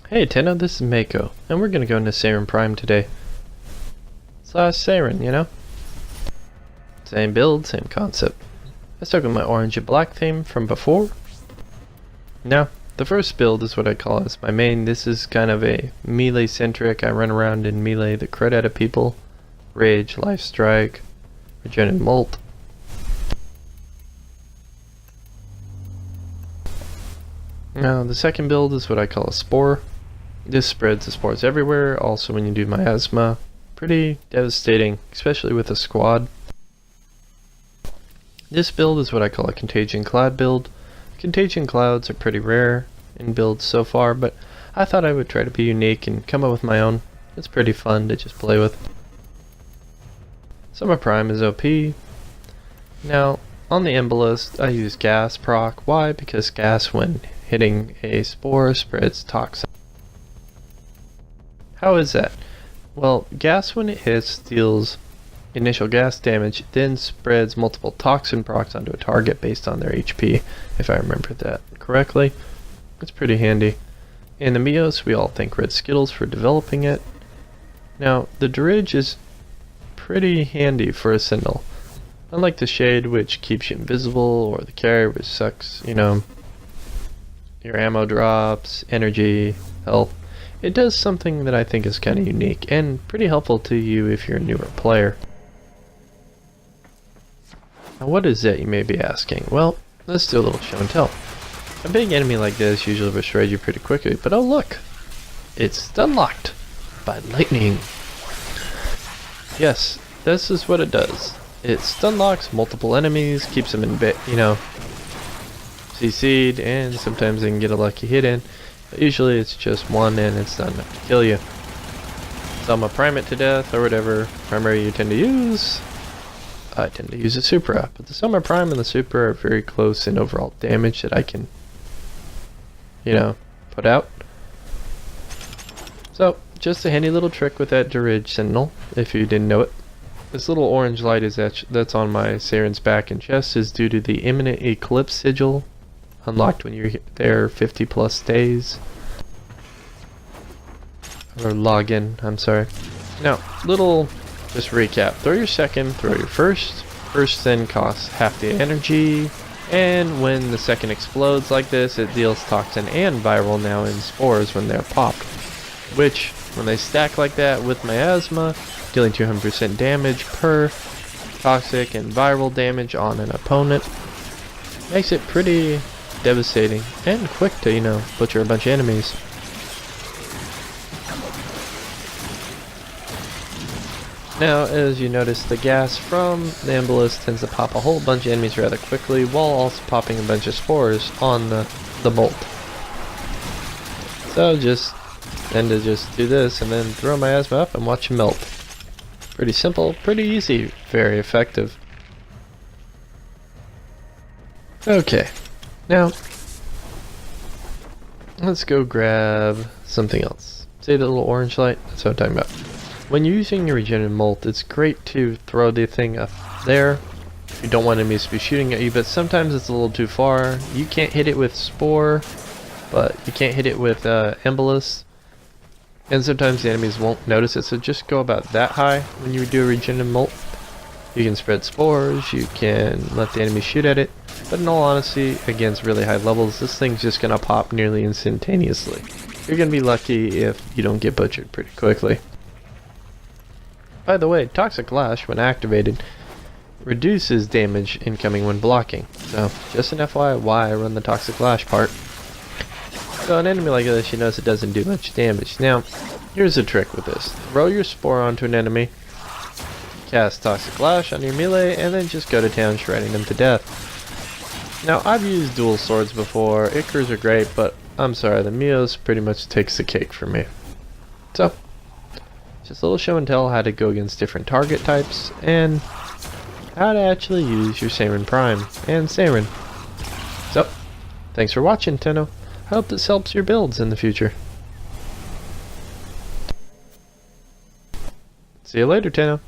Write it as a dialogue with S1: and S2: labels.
S1: Hey Tenno, this is Mako, and we're gonna go into Saryn Prime today. Slash Saryn, you know? Same build, same concept. I stuck with my orange and black theme from before. Now, the first build is what I call as my main. This is kind of a melee centric. I run around in melee the crit out of people. Rage, life strike, regen and molt. Now, the second build is what I call a SPORE. This spreads the spores everywhere, also when you do miasma. Pretty devastating, especially with a squad. This build is what I call a contagion cloud build. Contagion clouds are pretty rare in builds so far, but I thought I would try to be unique and come up with my own. It's pretty fun to just play with. Soma Prime is OP. Now, on the Embolyst, I use gas proc. Why? Because gas, when hitting a spore, spreads toxin. How is that? Well, gas when it hits deals initial gas damage, then spreads multiple toxin procs onto a target based on their HP, if I remember that correctly. It's pretty handy. In the Mios, we all thank Red Skittles for developing it. Now, the Dredge is pretty handy for a sentinel. Unlike the Shade, which keeps you invisible, or the Carry, which sucks, you know, your ammo drops, energy, health. It does something that I think is kind of unique and pretty helpful to you if you're a newer player. Now what is it, you may be asking? Well, let's do a little show and tell. A big enemy like this usually destroys you pretty quickly, but oh look! It's stun locked by lightning. Yes, this is what it does. It stun locks multiple enemies, keeps them in CC'd, and sometimes they can get a lucky hit in. But usually it's just one and it's not enough to kill you. So I'm gonna prime it to death or whatever primary you tend to use. I tend to use a Supra, but the Soma Prime and the Supra are very close in overall damage that I can, you know, put out. So, just a handy little trick with that Dredge Sentinel, if you didn't know it. This little orange light is that's on my Saryn's back and chest is due to the imminent eclipse sigil, unlocked when you're there 50 plus days. Or login, I'm sorry. Now, just recap. Throw your second, throw your first. First then costs half the energy, and when the second explodes like this, it deals toxin and viral now in spores when they're popped. Which, when they stack like that with miasma, dealing 200% damage per toxic and viral damage on an opponent, makes it pretty devastating and quick to, you know, butcher a bunch of enemies. Now, as you notice, the gas from the Embolyst tends to pop a whole bunch of enemies rather quickly, while also popping a bunch of spores on the bolt. So just tend to just do this and then throw miasma up and watch it melt. Pretty simple, pretty easy, very effective. Okay, now let's go grab something else. See the little orange light? That's what I'm talking about. When you're using your regen and molt, it's great to throw the thing up there. You don't want enemies to be shooting at you, but sometimes it's a little too far. You can't hit it with Spore, but you can't hit it with Embolyst. And sometimes the enemies won't notice it, so just go about that high when you do a regen and molt. You can spread spores, you can let the enemy shoot at it, but in all honesty, against really high levels, this thing's just gonna pop nearly instantaneously. You're gonna be lucky if you don't get butchered pretty quickly. By the way, Toxic Lash, when activated, reduces damage incoming when blocking. So, just an FYI why I run the Toxic Lash part. So an enemy like this, you notice it doesn't do much damage. Now, here's a trick with this. Throw your Spore onto an enemy, cast Toxic Lash on your melee, and then just go to town shredding them to death. Now, I've used dual swords before. Ikers are great, but I'm sorry, the Mios pretty much takes the cake for me. So, just a little show and tell how to go against different target types, and how to actually use your Saryn Prime and Saryn. So, thanks for watching, Tenno. I hope this helps your builds in the future. See you later, Tenno.